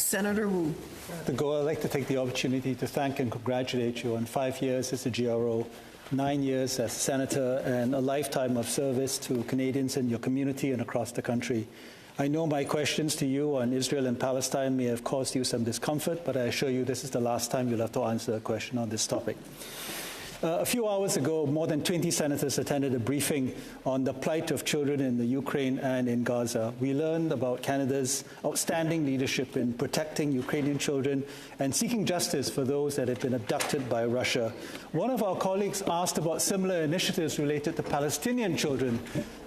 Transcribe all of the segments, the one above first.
Senator Wu. I'd like to take the opportunity to thank and congratulate you on 5 years as a GRO, 9 years as a senator, and a lifetime of service to Canadians in your community and across the country. I know my questions to you on Israel and Palestine may have caused you some discomfort, but I assure you this is the last time you'll have to answer a question on this topic. A few hours ago, more than 20 senators attended a briefing on the plight of children in the Ukraine and in Gaza. We learned about Canada's outstanding leadership in protecting Ukrainian children and seeking justice for those that have been abducted by Russia. One of our colleagues asked about similar initiatives related to Palestinian children.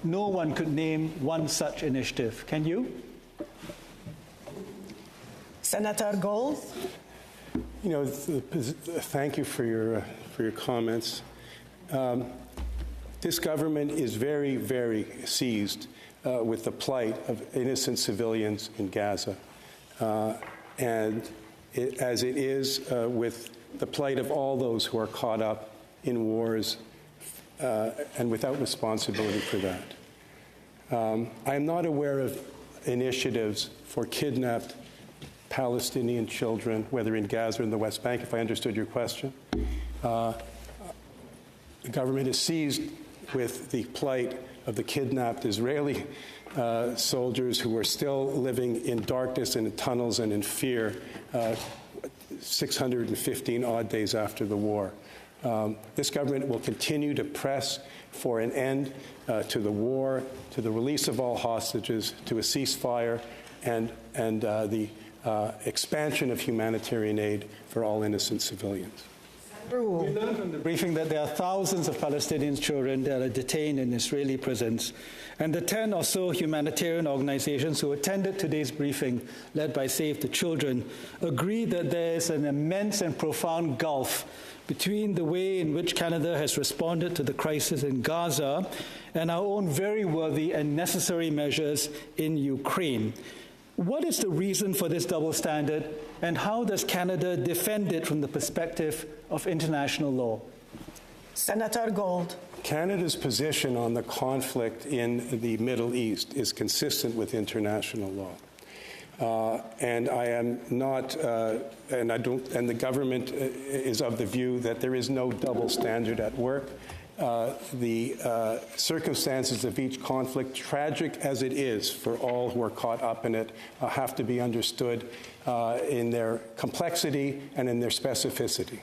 No one could name one such initiative. Can you? Senator Gold. You know, thank you for your comments. This government is very, very seized with the plight of innocent civilians in Gaza, as it is with the plight of all those who are caught up in wars and without responsibility for that. I am not aware of initiatives for kidnapped Palestinian children, whether in Gaza or in the West Bank, if I understood your question. The government is seized with the plight of the kidnapped Israeli soldiers who are still living in darkness and in tunnels and in fear 615 odd days after the war. This government will continue to press for an end to the war, to the release of all hostages, to a ceasefire, and the expansion of humanitarian aid for all innocent civilians. We learned from the briefing that there are thousands of Palestinian children that are detained in Israeli prisons. And the 10 or so humanitarian organizations who attended today's briefing, led by Save the Children, agree that there is an immense and profound gulf between the way in which Canada has responded to the crisis in Gaza and our own very worthy and necessary measures in Ukraine. What is the reason for this double standard, and how does Canada defend it from the perspective of international law? Senator Gold. Canada's position on the conflict in the Middle East is consistent with international law. And I am not, and the government is of the view that there is no double standard at work. The circumstances of each conflict, tragic as it is for all who are caught up in it, have to be understood in their complexity and in their specificity.